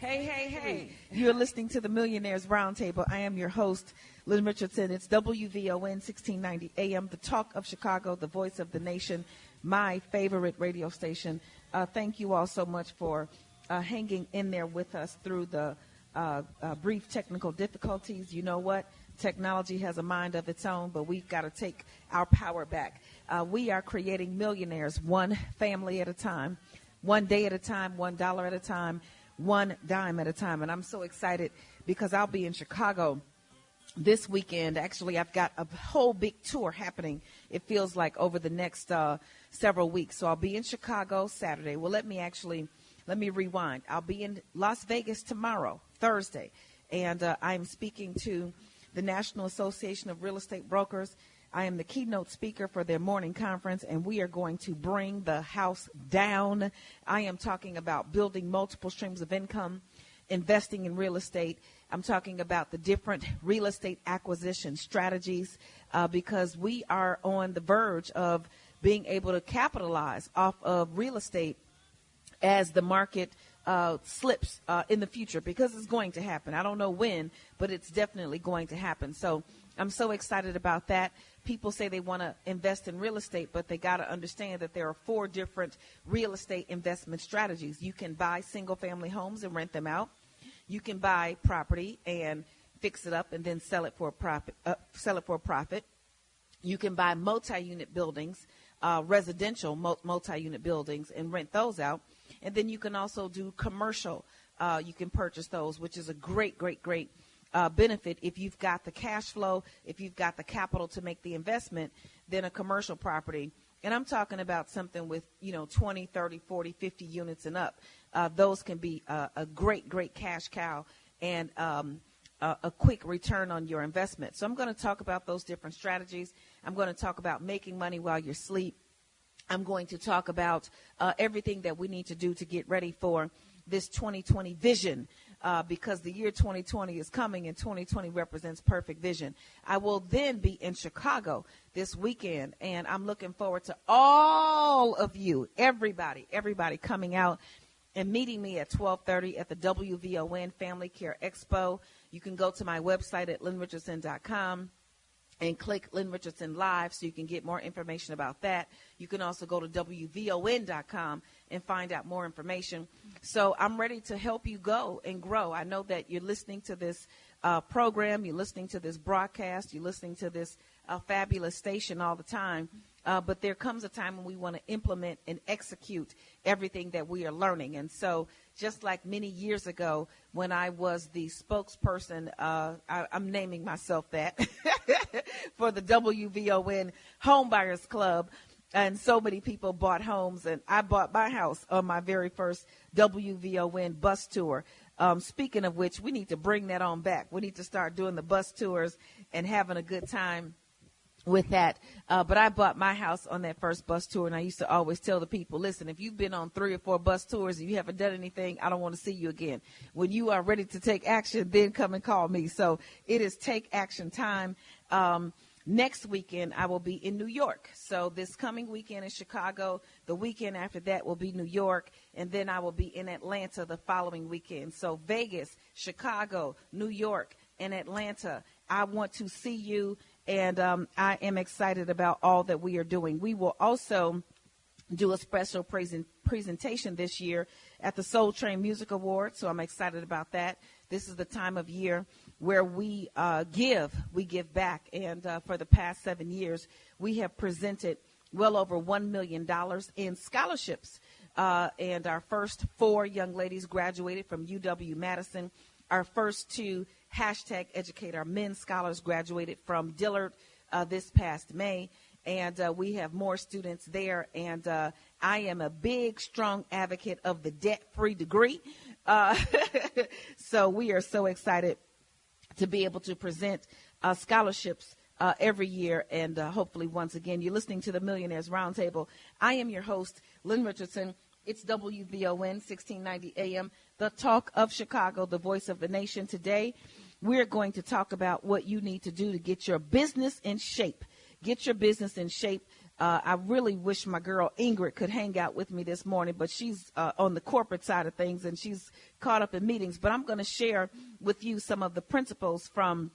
Hey, hey, hey. You're listening to the Millionaires Roundtable. I am your host, Lynn Richardson. It's WVON 1690 AM, the talk of Chicago, the voice of the nation, my favorite radio station. Thank you all so much for hanging in there with us through the brief technical difficulties. You know what? Technology has a mind of its own, but we've got to take our power back. We are creating millionaires one family at a time, one day at a time, $1 at a time, one dime at a time. And I'm so excited because I'll be in Chicago this weekend. Actually, I've got a whole big tour happening, it feels like, over the next several weeks. So I'll be in Chicago Saturday. Well, let me rewind. I'll be in Las Vegas tomorrow, Thursday, and I'm speaking to the National Association of Real Estate Brokers. I am the keynote speaker for their morning conference, and we are going to bring the house down. I am talking about building multiple streams of income, investing in real estate. I'm talking about the different real estate acquisition strategies because we are on the verge of being able to capitalize off of real estate as the market slips in the future, because it's going to happen. I don't know when, but it's definitely going to happen. So I'm so excited about that. People say they want to invest in real estate, but they got to understand that there are 4 different real estate investment strategies. You can buy single-family homes and rent them out. You can buy property and fix it up and then sell it for a profit. You can buy multi-unit buildings, residential multi-unit buildings, and rent those out. And then you can also do commercial. You can purchase those, which is a great benefit if you've got the cash flow, if you've got the capital to make the investment. Then a commercial property, and I'm talking about something with 20, 30, 40, 50 units and up. Those can be a great cash cow and a quick return on your investment. So I'm going to talk about those different strategies. I'm going to talk about making money while you sleep. I'm going to talk about everything that we need to do to get ready for this 2020 vision, because the year 2020 is coming and 2020 represents perfect vision. I will then be in Chicago this weekend, and I'm looking forward to all of you, everybody coming out and meeting me at 12:30 at the WVON Family Care Expo. You can go to my website at lynnrichardson.com and click Lynn Richardson Live so you can get more information about that. You can also go to WVON.com and find out more information. So I'm ready to help you go and grow. I know that you're listening to this program, you're listening to this broadcast, you're listening to this fabulous station all the time. But there comes a time when we want to implement and execute everything that we are learning. And so just like many years ago when I was the spokesperson, I'm naming myself that, for the WVON Home Buyers Club, and so many people bought homes, and I bought my house on my very first WVON bus tour. Speaking of which, we need to bring that on back. We need to start doing the bus tours and having a good time with that. But I bought my house on that first bus tour, and I used to always tell the people, listen, if you've been on 3 or 4 bus tours and you haven't done anything, I don't want to see you again. When you are ready to take action, then come and call me. So it is take action time. Next weekend, I will be in New York. So this coming weekend in Chicago, the weekend after that will be New York, and then I will be in Atlanta the following weekend. So Vegas, Chicago, New York, and Atlanta, I want to see you. And I am excited about all that we are doing. We will also do a special presentation this year at the Soul Train Music Awards, so I'm excited about that. This is the time of year where we give back. And for the past 7 years, we have presented well over $1 million in scholarships. And our first 4 young ladies graduated from UW-Madison. Our first 2 #Educate Our Men scholars graduated from Dillard this past May. And we have more students there. And I am a big, strong advocate of the debt-free degree. So we are so excited to be able to present scholarships every year. And hopefully, once again, you're listening to the Millionaires Roundtable. I am your host, Lynn Richardson. It's WVON 1690 AM, the talk of Chicago, the voice of the nation. Today, we're going to talk about what you need to do to get your business in shape. Get your business in shape I really wish my girl Ingrid could hang out with me this morning, but she's on the corporate side of things, and she's caught up in meetings. But I'm going to share with you some of the principles from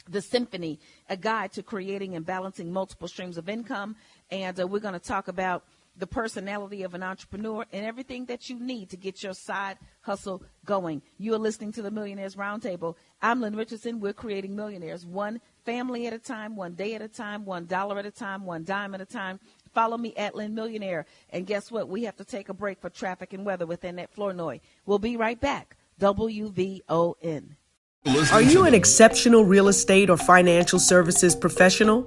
the Symphony, a guide to creating and balancing multiple streams of income. And we're going to talk about the personality of an entrepreneur and everything that you need to get your side hustle going. You are listening to the Millionaires Roundtable. I'm Lynn Richardson. We're creating millionaires one family at a time, one day at a time, $1 at a time, one dime at a time. Follow me at Lynn Millionaire. And guess what? We have to take a break for traffic and weather within that Flournoy. We'll be right back. WVON. Are you an exceptional real estate or financial services professional?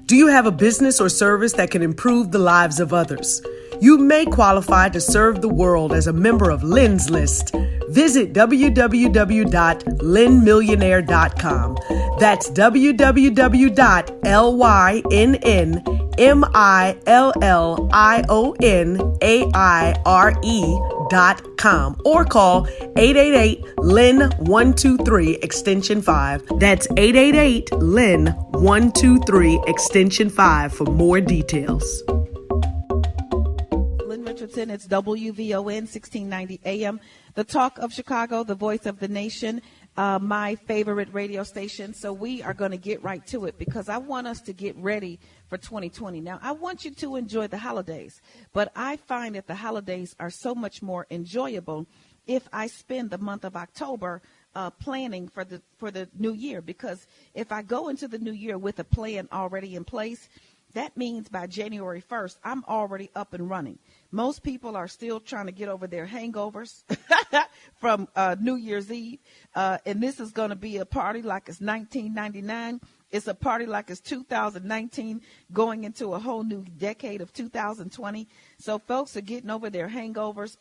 Do you have a business or service that can improve the lives of others? You may qualify to serve the world as a member of Lynn's List. Visit www.lynnmillionaire.com. That's www.lynnmillionaire.com or call 888-LYNN-123 extension 5. That's 888-LYNN-123 extension 5 for more details. Lynn Richardson, it's WVON 1690 AM, the talk of Chicago, the voice of the nation, my favorite radio station. So we are going to get right to it because I want us to get ready for 2020. Now, I want you to enjoy the holidays, but I find that the holidays are so much more enjoyable if I spend the month of October planning for the new year, because if I go into the new year with a plan already in place, that means by January 1st, I'm already up and running. Most people are still trying to get over their hangovers from New Year's Eve. And this is going to be a party like it's 1999. It's a party like it's 2019 going into a whole new decade of 2020. So folks are getting over their hangovers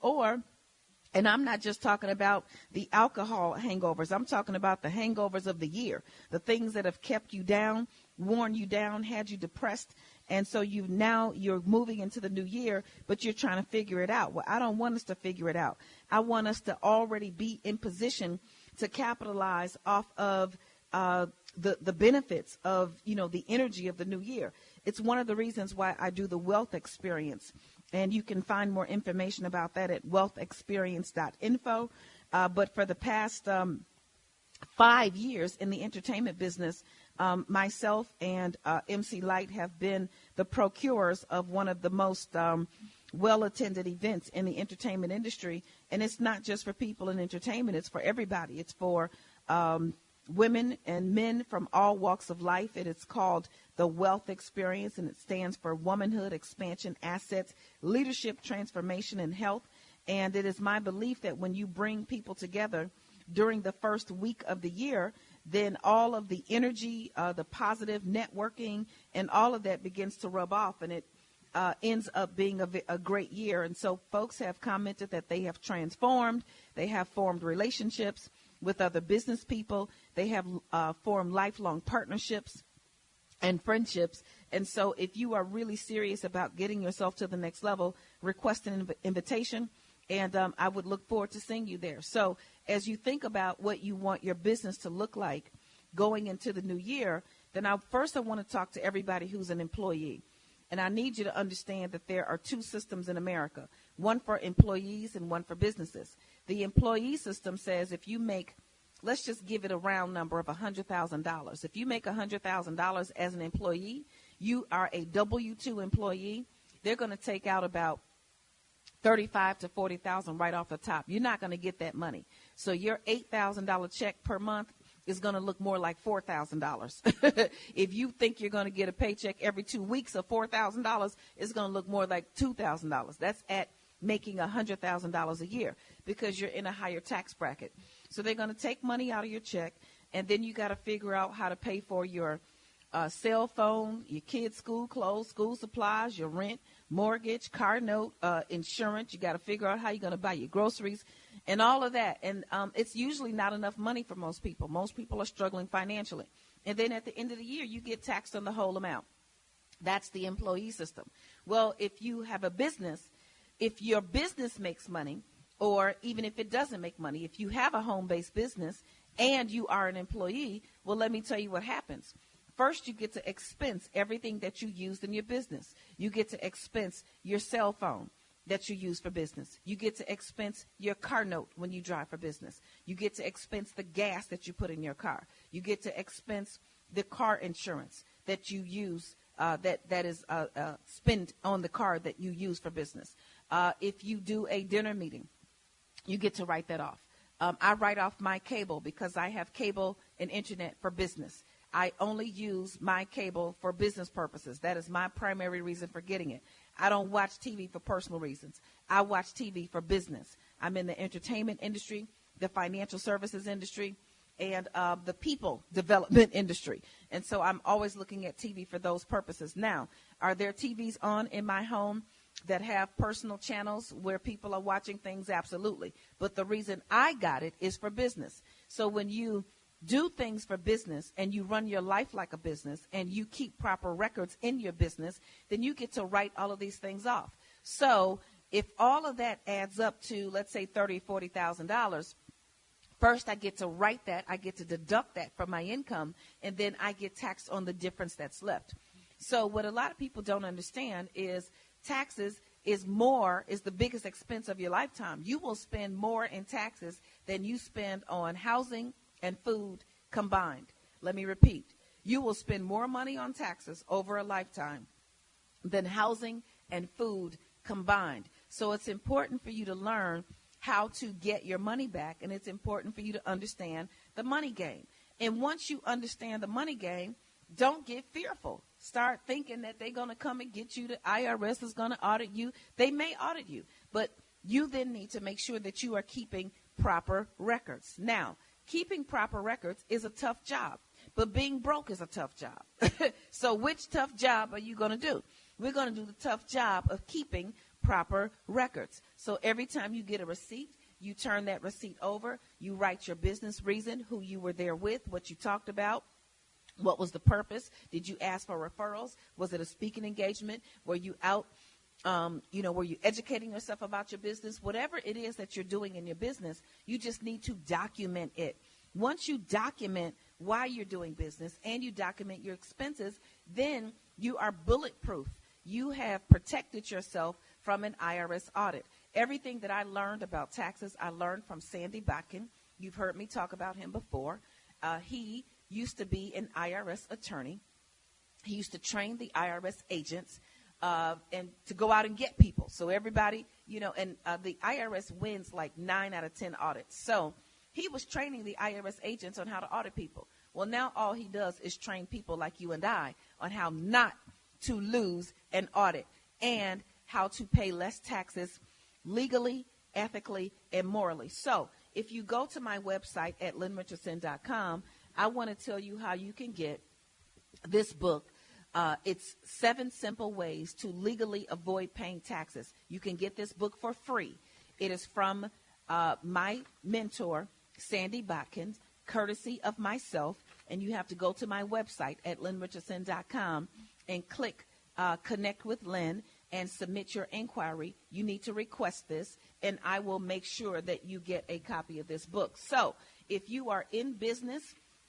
and I'm not just talking about the alcohol hangovers. I'm talking about the hangovers of the year, the things that have kept you down, worn you down, had you depressed. And so you're moving into the new year, but you're trying to figure it out. Well, I don't want us to figure it out. I want us to already be in position to capitalize off of the benefits of, the energy of the new year. It's one of the reasons why I do the wealth experience. And you can find more information about that at wealthexperience.info. But for the past 5 years in the entertainment business, myself and MC Light have been the procurers of one of the most well-attended events in the entertainment industry. And it's not just for people in entertainment. It's for everybody. It's for women and men from all walks of life. It is called the Wealth Experience, and it stands for Womanhood, Expansion, Assets, Leadership, Transformation, and Health. And it is my belief that when you bring people together during the first week of the year, then all of the energy, the positive networking, and all of that begins to rub off, and it ends up being a great year. And so folks have commented that they have transformed. They have formed relationships with other business people. They have formed lifelong partnerships and friendships. And so if you are really serious about getting yourself to the next level, request an invitation, and I would look forward to seeing you there. So as you think about what you want your business to look like going into the new year, then I want to talk to everybody who's an employee. And I need you to understand that there are two systems in America, one for employees and one for businesses. The employee system says if you make, let's just give it a round number of $100,000. If you make $100,000 as an employee, you are a W-2 employee. They're going to take out about $35,000 to $40,000 right off the top. You're not going to get that money. So your $8,000 check per month is going to look more like $4,000. If you think you're going to get a paycheck every 2 weeks of $4,000, it's going to look more like $2,000. That's at making $100,000 a year because you're in a higher tax bracket. So they're going to take money out of your check, and then you got to figure out how to pay for your cell phone, your kids' school clothes, school supplies, your rent, mortgage, car note, insurance. You got to figure out how you're going to buy your groceries and all of that. And it's usually not enough money for most people. Most people are struggling financially. And then at the end of the year, you get taxed on the whole amount. That's the employee system. Well, if you have a business, if your business makes money, or even if it doesn't make money, if you have a home-based business and you are an employee, well, let me tell you what happens. First, you get to expense everything that you used in your business. You get to expense your cell phone that you use for business. You get to expense your car note when you drive for business. You get to expense the gas that you put in your car. You get to expense the car insurance that you use, that is spent on the car that you use for business. If you do a dinner meeting, you get to write that off. I write off my cable because I have cable and internet for business. I only use my cable for business purposes. That is my primary reason for getting it. I don't watch TV for personal reasons. I watch TV for business. I'm in the entertainment industry, the financial services industry, and the people development industry. And so I'm always looking at TV for those purposes. Now, are there TVs on in my home that have personal channels where people are watching things? Absolutely. But the reason I got it is for business. So when you do things for business and you run your life like a business and you keep proper records in your business, then you get to write all of these things off. So if all of that adds up to, let's say, $30,000, $40,000, first I get to write that, I get to deduct that from my income, and then I get taxed on the difference that's left. So what a lot of people don't understand is taxes is the biggest expense of your lifetime. You will spend more in taxes than you spend on housing and food combined. Let me repeat. You will spend more money on taxes over a lifetime than housing and food combined. So it's important for you to learn how to get your money back, and it's important for you to understand the money game. And once you understand the money game, don't get fearful. Start thinking that they're going to come and get you. The IRS is going to audit you. They may audit you, but you then need to make sure that you are keeping proper records. Now, keeping proper records is a tough job, but being broke is a tough job. So which tough job are you going to do? We're going to do the tough job of keeping proper records. So every time you get a receipt, you turn that receipt over. You write your business reason, who you were there with, what you talked about. What was the purpose? Did you ask for referrals? Was it a speaking engagement? Were you out, were you educating yourself about your business? Whatever it is that you're doing in your business, you just need to document it. Once you document why you're doing business and you document your expenses, then you are bulletproof. You have protected yourself from an IRS audit. Everything that I learned about taxes, I learned from Sandy Bakken. You've heard me talk about him before. He used to be an IRS attorney. He used to train the IRS agents and to go out and get people. So everybody, the IRS wins like 9 out of 10 audits. So he was training the IRS agents on how to audit people. Well, now all he does is train people like you and I on how not to lose an audit and how to pay less taxes legally, ethically, and morally. So if you go to my website at lynnrichardson.com, I want to tell you how you can get this book. It's 7 simple ways to legally avoid paying taxes. You can get this book for free. It is from my mentor, Sandy Bakken, courtesy of myself. And you have to go to my website at lynnrichardson.com and click Connect with Lynn and submit your inquiry. You need to request this, and I will make sure that you get a copy of this book. So if you are in business,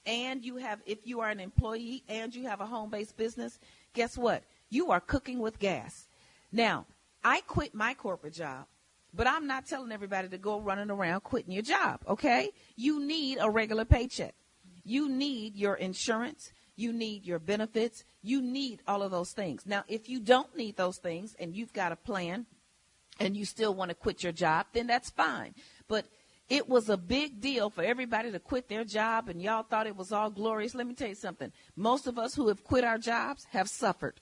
and if you are an employee and you have a home-based business, guess what? You are cooking with gas. Now, I quit my corporate job, but I'm not telling everybody to go running around quitting your job, okay? You need a regular paycheck. You need your insurance. You need your benefits. You need all of those things. Now, if you don't need those things and you've got a plan and you still want to quit your job, then that's fine. But it was a big deal for everybody to quit their job, and y'all thought it was all glorious. Let me tell you something. Most of us who have quit our jobs have suffered.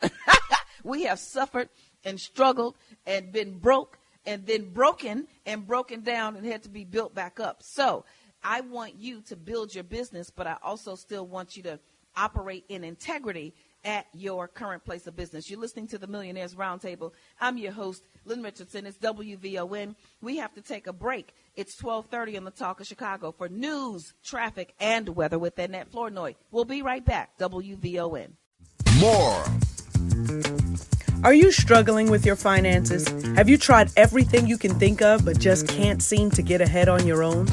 We have suffered and struggled and been broke and then broken and broken down and had to be built back up. So I want you to build your business, but I also still want you to operate in integrity at your current place of business. You're listening to the Millionaires Roundtable. I'm your host, Lynn Richardson. It's WVON. We have to take a break. It's 12:30 on the Talk of Chicago for news, traffic, and weather with Annette Flournoy. We'll be right back. WVON. More. Are you struggling with your finances? Have you tried everything you can think of but just can't seem to get ahead on your own?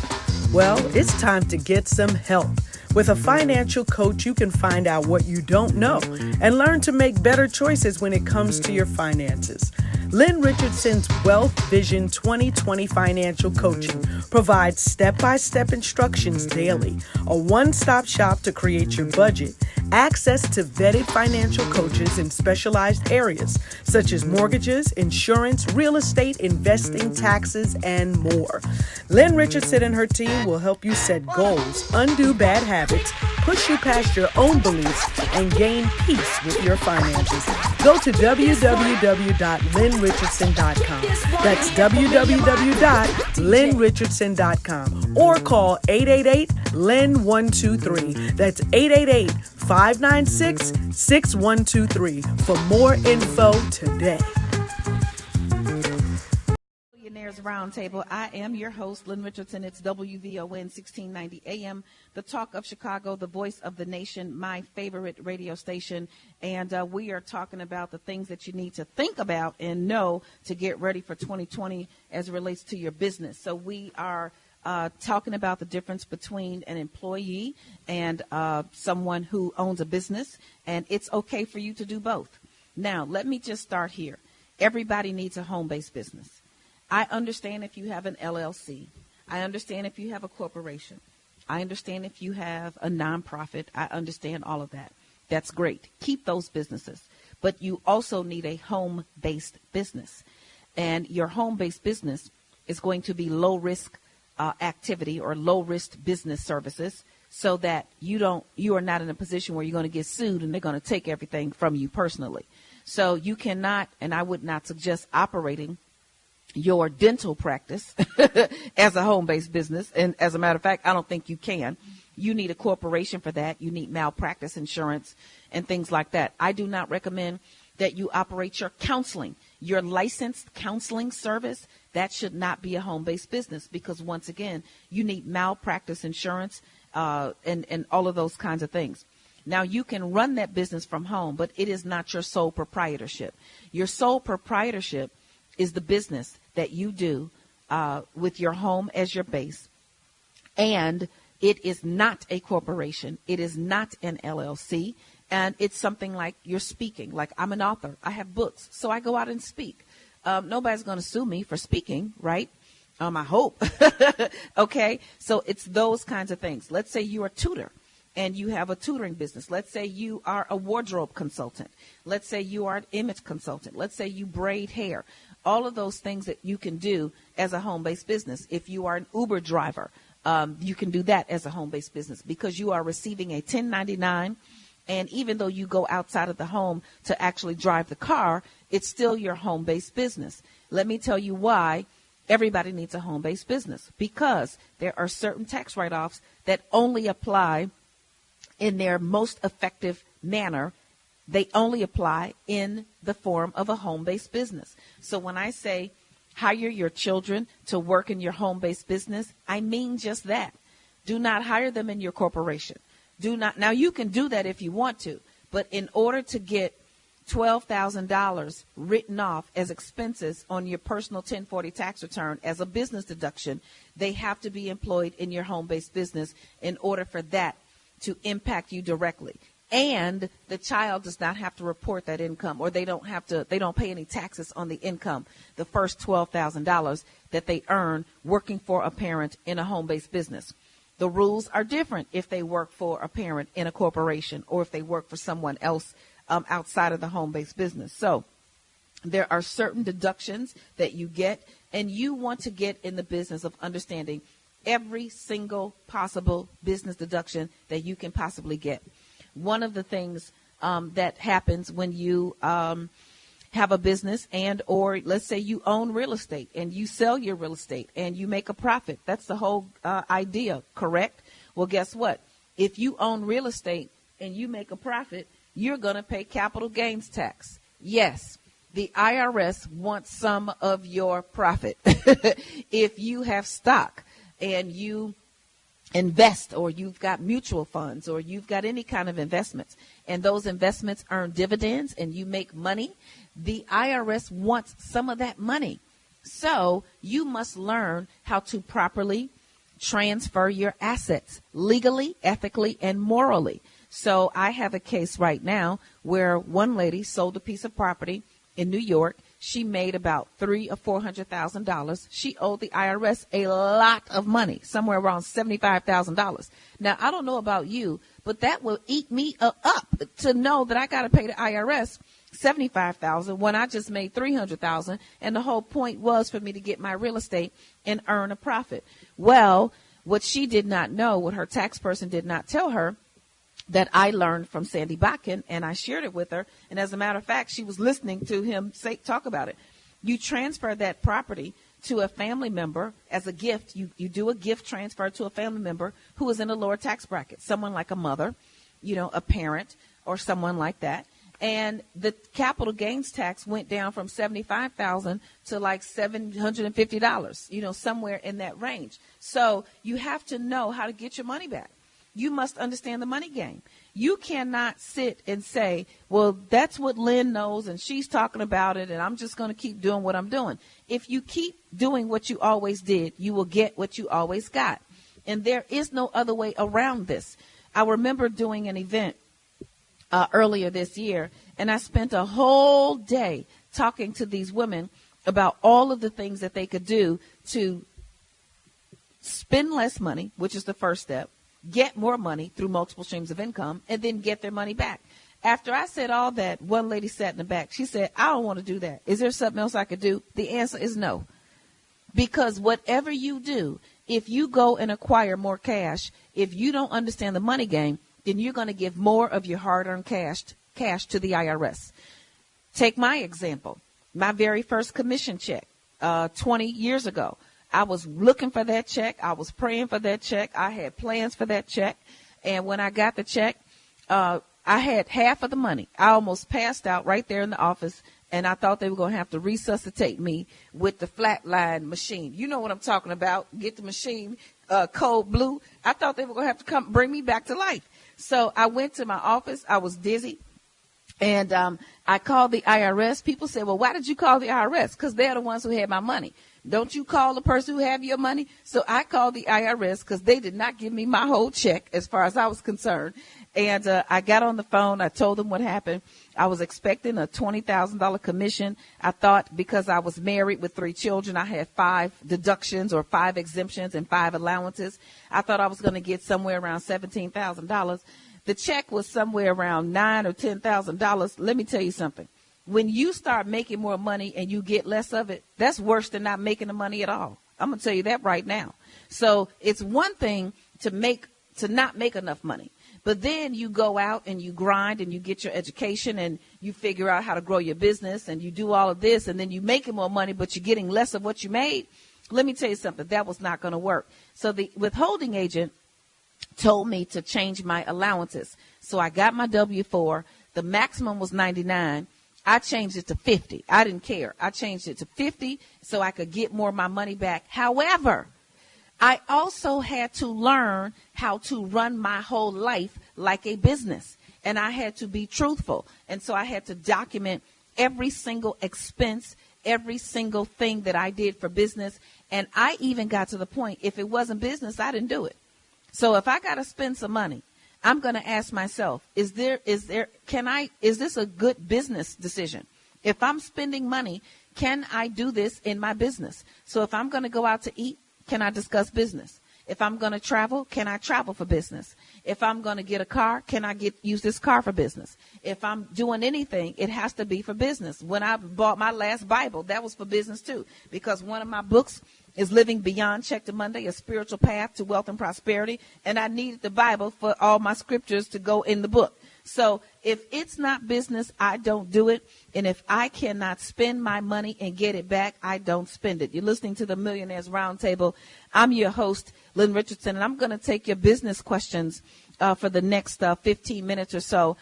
Well, it's time to get some help. With a financial coach, you can find out what you don't know and learn to make better choices when it comes to your finances. Lynn Richardson's Wealth Vision 2020 Financial Coaching provides step-by-step instructions daily, a one-stop shop to create your budget, access to vetted financial coaches in specialized areas such as mortgages, insurance, real estate, investing, taxes, and more. Lynn Richardson and her team will help you set goals, undo bad habits, push you past your own beliefs, and gain peace with your finances. Go to www.lynnrichardson.com. That's www.lynnrichardson.com or call 888-LYNN-123. That's 888-596-6123 for more info today. Millionaires Roundtable. I am your host, Lynn Richardson. It's WVON 1690 AM, the talk of Chicago, the voice of the nation, my favorite radio station. And we are talking about the things that you need to think about and know to get ready for 2020 as it relates to your business. So we are talking about the difference between an employee and someone who owns a business, and it's okay for you to do both. Now, let me just start here. Everybody needs a home-based business. I understand if you have an LLC. I understand if you have a corporation. I understand if you have a nonprofit. I understand all of that. That's great. Keep those businesses. But you also need a home-based business. And your home-based business is going to be low-risk activity or low-risk business services so that you are not in a position where you're going to get sued and they're going to take everything from you personally. So you cannot, and I would not suggest operating your dental practice as a home-based business. And as a matter of fact, I don't think you can. You need a corporation for that. You need malpractice insurance and things like that. I do not recommend that you operate your counseling, your licensed counseling service. That should not be a home-based business because, once again, you need malpractice insurance and all of those kinds of things. Now, you can run that business from home, but it is not your sole proprietorship. Your sole proprietorship is the business that you do with your home as your base. And it is not a corporation. It is not an LLC. And it's something like you're speaking. Like, I'm an author. I have books. So I go out and speak. Nobody's going to sue me for speaking, right? I hope. Okay. So it's those kinds of things. Let's say you're a tutor and you have a tutoring business. Let's say you are a wardrobe consultant. Let's say you are an image consultant. Let's say you braid hair. All of those things that you can do as a home-based business. If you are an Uber driver, you can do that as a home-based business because you are receiving a 1099. And even though you go outside of the home to actually drive the car, it's still your home-based business. Let me tell you why everybody needs a home-based business. Because there are certain tax write-offs that only apply in their most effective manner. They only apply in the form of a home-based business. So when I say hire your children to work in your home-based business, I mean just that. Do not hire them in your corporation. Do not. Now, you can do that if you want to, but in order to get $12,000 written off as expenses on your personal 1040 tax return as a business deduction, they have to be employed in your home-based business in order for that to impact you directly. And the child does not have to report that income, or they don't pay any taxes on the income, the first $12,000 that they earn working for a parent in a home-based business. The rules are different if they work for a parent in a corporation or if they work for someone else outside of the home-based business. So there are certain deductions that you get, and you want to get in the business of understanding every single possible business deduction that you can possibly get. One of the things that happens when you have a business and or let's say you own real estate and you sell your real estate and you make a profit. That's the whole idea, correct? Well, guess what? If you own real estate and you make a profit, you're going to pay capital gains tax. Yes, the IRS wants some of your profit. If you have stock and you invest, or you've got mutual funds, or you've got any kind of investments, and those investments earn dividends and you make money, the IRS wants some of that money. So you must learn how to properly transfer your assets legally, ethically, and morally. So I have a case right now where one lady sold a piece of property in New York. She made about $300,000 or $400,000. She owed the IRS a lot of money, somewhere around $75,000. Now, I don't know about you, but that will eat me up to know that I got to pay the IRS $75,000 when I just made $300,000, and the whole point was for me to get my real estate and earn a profit. Well, what she did not know, what her tax person did not tell her, that I learned from Sandy Bakken, and I shared it with her. And as a matter of fact, she was listening to him talk about it. You transfer that property to a family member as a gift. You do a gift transfer to a family member who is in a lower tax bracket, someone like a mother, a parent, or someone like that. And the capital gains tax went down from $75,000 to like $750, somewhere in that range. So you have to know how to get your money back. You must understand the money game. You cannot sit and say, well, that's what Lynn knows and she's talking about it and I'm just going to keep doing what I'm doing. If you keep doing what you always did, you will get what you always got. And there is no other way around this. I remember doing an event earlier this year, and I spent a whole day talking to these women about all of the things that they could do to spend less money, which is the first step, get more money through multiple streams of income, and then get their money back. After I said all that, one lady sat in the back. She said, I don't want to do that. Is there something else I could do? The answer is no. Because whatever you do, if you go and acquire more cash, if you don't understand the money game, then you're going to give more of your hard-earned cash to the IRS. Take my example. My very first commission check 20 years ago. I was looking for that check. I was praying for that check. I had plans for that check. And when I got the check, I had half of the money. I almost passed out right there in the office, and I thought they were going to have to resuscitate me with the flatline machine. You know what I'm talking about. Get the machine cold blue. I thought they were going to have to come bring me back to life. So I went to my office. I was dizzy. And I called the IRS. People said, well, why did you call the IRS? Because they're the ones who had my money. Don't you call the person who have your money? So I called the IRS because they did not give me my whole check as far as I was concerned. And I got on the phone. I told them what happened. I was expecting a $20,000 commission. I thought because I was married with 3 children, I had 5 deductions or 5 exemptions and 5 allowances. I thought I was going to get somewhere around $17,000. The check was somewhere around $9,000 or $10,000. Let me tell you something. When you start making more money and you get less of it, that's worse than not making the money at all. I'm going to tell you that right now. So it's one thing to not make enough money. But then you go out and you grind and you get your education and you figure out how to grow your business and you do all of this and then you're making more money, but you're getting less of what you made. Let me tell you something. That was not going to work. So the withholding agent told me to change my allowances. So I got my W-4. The maximum was $99. I changed it to $50. I didn't care. I changed it to $50 so I could get more of my money back. However, I also had to learn how to run my whole life like a business. And I had to be truthful. And so I had to document every single expense, every single thing that I did for business. And I even got to the point, if it wasn't business, I didn't do it. So if I got to spend some money, I'm going to ask myself, is this a good business decision? If I'm spending money, can I do this in my business? So if I'm going to go out to eat, can I discuss business? If I'm going to travel, can I travel for business? If I'm going to get a car, can I use this car for business? If I'm doing anything, it has to be for business. When I bought my last Bible, that was for business too, because one of my books is Living Beyond Check to Monday, A Spiritual Path to Wealth and Prosperity. And I needed the Bible for all my scriptures to go in the book. So if it's not business, I don't do it. And if I cannot spend my money and get it back, I don't spend it. You're listening to the Millionaires Roundtable. I'm your host, Lynn Richardson, and I'm going to take your business questions for the next 15 minutes or so.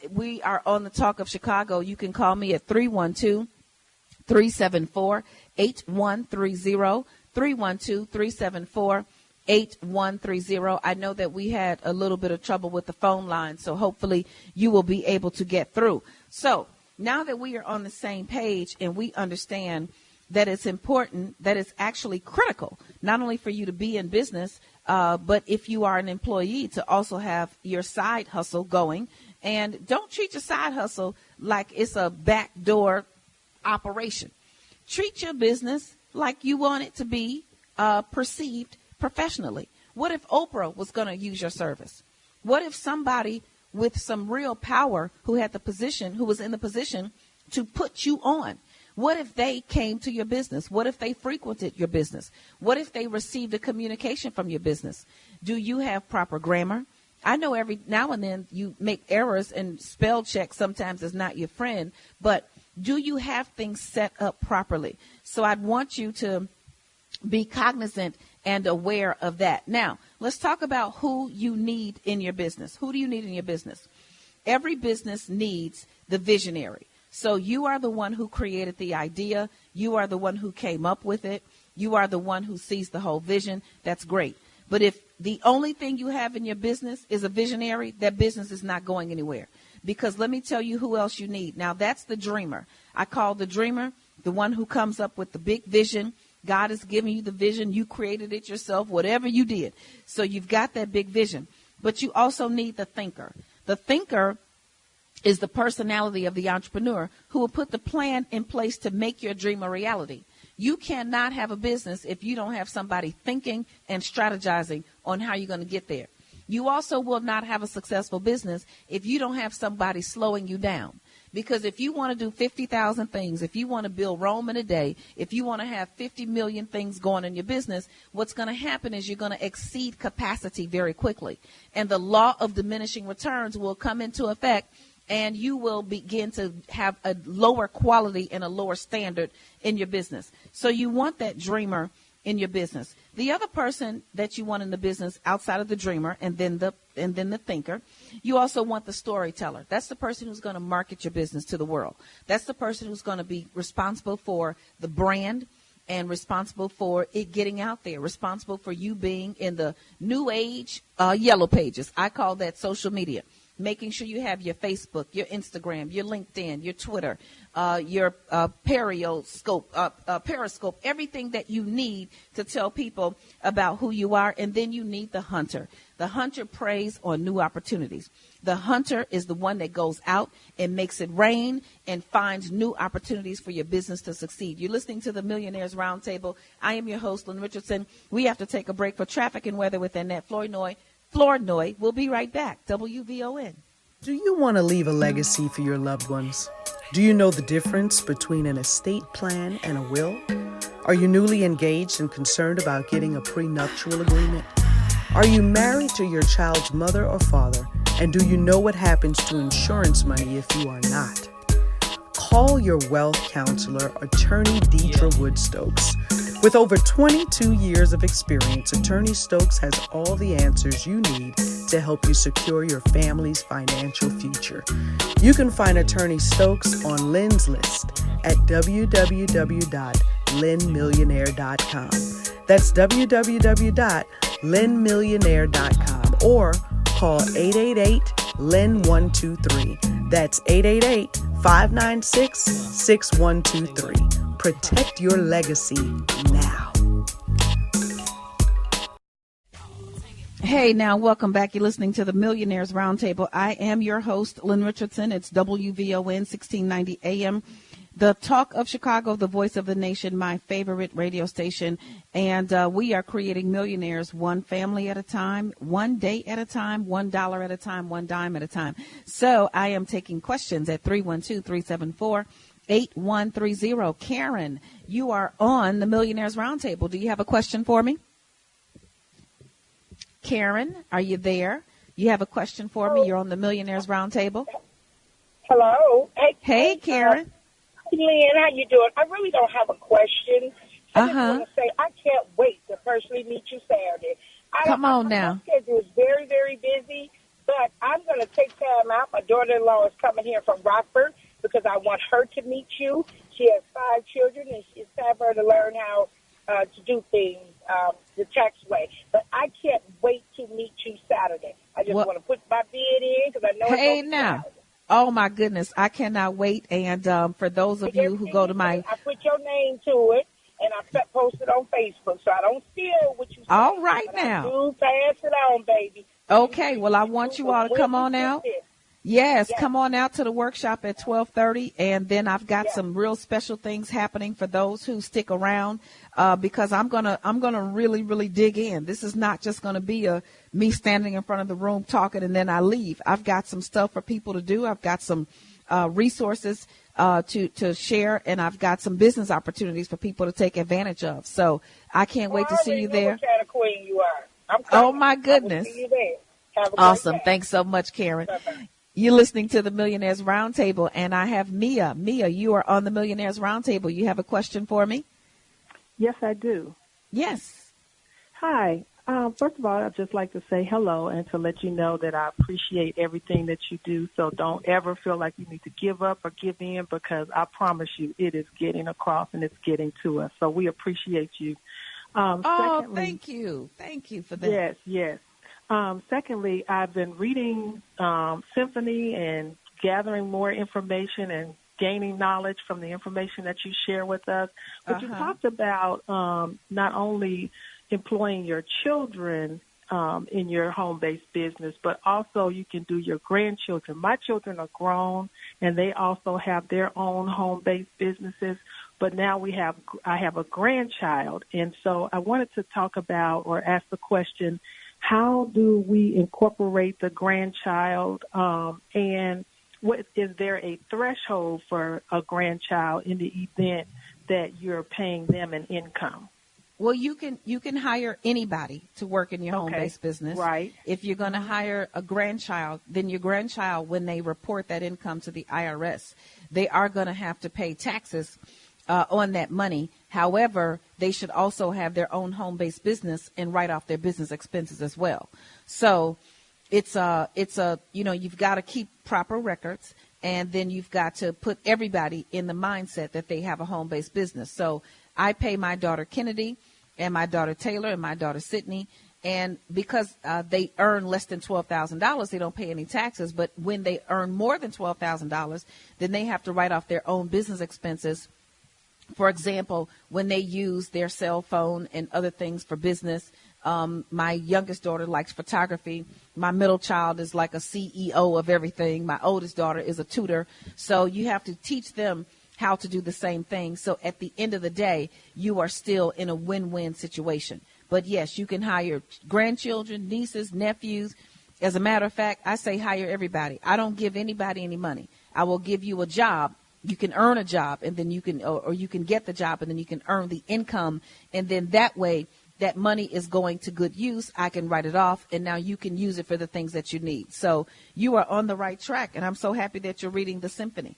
We are on the Talk of Chicago. You can call me at 312-374-8130, 312-374-8130. I know that we had a little bit of trouble with the phone line, so hopefully you will be able to get through. So now that we are on the same page and we understand that it's important, that it's actually critical, not only for you to be in business, but if you are an employee, to also have your side hustle going. And don't treat your side hustle like it's a backdoor operation. Treat your business like you want it to be perceived professionally. What if Oprah was going to use your service? What if somebody with some real power who was in the position to put you on? What if they came to your business? What if they frequented your business? What if they received a communication from your business? Do you have proper grammar? I know every now and then you make errors, and spell check sometimes is not your friend, but do you have things set up properly? So I'd want you to be cognizant and aware of that. Now, let's talk about who you need in your business. Who do you need in your business? Every business needs the visionary. So you are the one who created the idea. You are the one who came up with it. You are the one who sees the whole vision. That's great. But if the only thing you have in your business is a visionary, that business is not going anywhere. Because let me tell you who else you need. Now, that's the dreamer. I call the dreamer the one who comes up with the big vision. God has given you the vision. You created it yourself, whatever you did. So you've got that big vision. But you also need the thinker. The thinker is the personality of the entrepreneur who will put the plan in place to make your dream a reality. You cannot have a business if you don't have somebody thinking and strategizing on how you're going to get there. You also will not have a successful business if you don't have somebody slowing you down. Because if you want to do 50,000 things, if you want to build Rome in a day, if you want to have 50 million things going in your business, what's going to happen is you're going to exceed capacity very quickly. And the law of diminishing returns will come into effect, and you will begin to have a lower quality and a lower standard in your business. So you want that dreamer in your business. The other person that you want in the business outside of the dreamer and then the thinker, you also want the storyteller. That's the person who's going to market your business to the world. That's the person who's going to be responsible for the brand and responsible for it getting out there, responsible for you being in the new age yellow pages. I call that social media. Making sure you have your Facebook, your Instagram, your LinkedIn, your Twitter, your Periscope, everything that you need to tell people about who you are. And then you need the hunter. The hunter preys on new opportunities. The hunter is the one that goes out and makes it rain and finds new opportunities for your business to succeed. You're listening to the Millionaires Roundtable. I am your host, Lynn Richardson. We have to take a break for traffic and weather with Annette Flournoy. We'll be right back. WVON. Do you want to leave a legacy for your loved ones? Do you know the difference between an estate plan and a will? Are you newly engaged and concerned about getting a prenuptial agreement? Are you married to your child's mother or father? And do you know what happens to insurance money if you are not? Call your wealth counselor, Attorney Deidre Woodstokes. With over 22 years of experience, Attorney Stokes has all the answers you need to help you secure your family's financial future. You can find Attorney Stokes on Lynn's list at www.lynnmillionaire.com. That's www.lynnmillionaire.com, or call 888-LYNN-123. That's 888-596-6123. Protect your legacy now. Hey, now, welcome back. You're listening to the Millionaires Roundtable. I am your host, Lynn Richardson. It's WVON 1690 AM, the talk of Chicago, the voice of the nation, my favorite radio station. And we are creating millionaires one family at a time, one day at a time, $1 at a time, one dime at a time. So I am taking questions at 312-374-8130. Karen, you are on the Millionaires Roundtable. Do you have a question for me? Karen, are you there? You have a question for me? You're on the Millionaires Roundtable. Hello. Hey, Karen. Lynn, how you doing? I really don't have a question. I just want to say I can't wait to personally meet you Saturday. Come on now. My schedule is very, very busy, but I'm going to take time out. My daughter-in-law is coming here from Rockford because I want her to meet you. She has 5 children, and it's time for her to learn how to do things the tax way. But I can't wait to meet you Saturday. I just want to put my bid in because I know it's now. Oh, my goodness. I cannot wait. And for those of you who go to my... I put your name listening to it, and I post it on Facebook. So I don't steal what you say. All right but now. I do pass it on, baby. Okay, well, I want you all to come on out. Yes, Yes. come on out to the workshop at 12:30, and then I've got Yes. some real special things happening for those who stick around, because I'm gonna really dig in. This is not just gonna be me standing in front of the room talking and then I leave. I've got some stuff for people to do. I've got some resources to share, and I've got some business opportunities for people to take advantage of. So I can't wait to see you there. What kind of queen you are. Oh my goodness! I will see you there. Have a great Awesome. day. Thanks so much, Karen. Bye-bye. You're listening to the Millionaires Roundtable, and I have Mia. Mia, you are on the Millionaires Roundtable. You have a question for me? Yes, I do. Yes. Hi. First of all, I'd just like to say hello and to let you know that I appreciate everything that you do. So don't ever feel like you need to give up or give in, because I promise you it is getting across and it's getting to us. So we appreciate you. Secondly, thank you. Thank you for that. Yes, yes. Secondly, I've been reading Symphony and gathering more information and gaining knowledge from the information that you share with us. But you talked about not only employing your children in your home-based business, but also you can do your grandchildren. My children are grown, and they also have their own home-based businesses. But now I have a grandchild, and so I wanted to talk about or ask the question, how do we incorporate the grandchild, and is there a threshold for a grandchild in the event that you're paying them an income? Well, you can hire anybody to work in your home-based business. Right. If you're going to hire a grandchild, then your grandchild, when they report that income to the IRS, they are going to have to pay taxes on that money. However, they should also have their own home-based business and write off their business expenses as well. So it's you've got to keep proper records, and then you've got to put everybody in the mindset that they have a home-based business. So I pay my daughter Kennedy and my daughter Taylor and my daughter Sydney, and because they earn less than $12,000, they don't pay any taxes. But when they earn more than $12,000, then they have to write off their own business expenses. For example, when they use their cell phone and other things for business. My youngest daughter likes photography. My middle child is like a CEO of everything. My oldest daughter is a tutor. So you have to teach them how to do the same thing. So at the end of the day, you are still in a win-win situation. But yes, you can hire grandchildren, nieces, nephews. As a matter of fact, I say hire everybody. I don't give anybody any money. I will give you a job. You can earn a job, and then you can, or you can get the job, and then you can earn the income. And then that way, that money is going to good use. I can write it off, and now you can use it for the things that you need. So you are on the right track, and I'm so happy that you're reading the Symphony.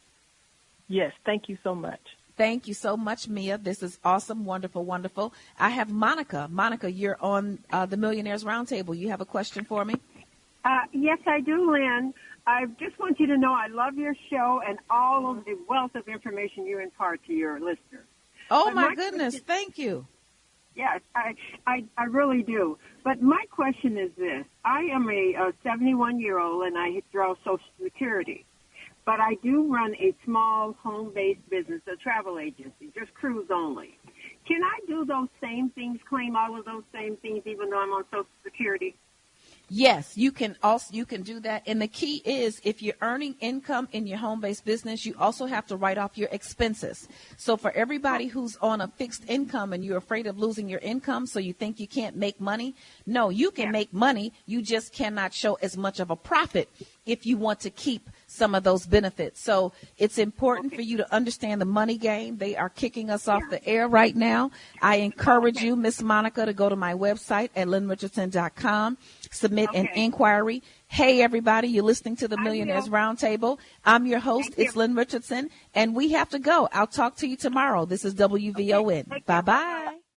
Yes, thank you so much. Thank you so much, Mia. This is awesome, wonderful, wonderful. I have Monica. Monica, you're on the Millionaires Roundtable. You have a question for me? Yes, I do, Lynn. I just want you to know I love your show and all of the wealth of information you impart to your listeners. Oh, my goodness. Thank you. Yes, I really do. But my question is this. I am a 71-year-old, and I draw Social Security. But I do run a small home-based business, a travel agency, just cruise only. Can I do those same things, claim all of those same things, even though I'm on Social Security? Yes, you can do that. And the key is, if you're earning income in your home-based business, you also have to write off your expenses. So for everybody who's on a fixed income and you're afraid of losing your income, so you think you can't make money, no, you can make money. You just cannot show as much of a profit if you want to keep some of those benefits. So it's important for you to understand the money game. They are kicking us off the air right now. I encourage you, Miss Monica, to go to my website at lynnrichardson.com, submit an inquiry. Hey, everybody, you're listening to the Millionaires Roundtable. I'm your host. It's Lynn Richardson, and we have to go. I'll talk to you tomorrow. This is WVON. Bye-bye.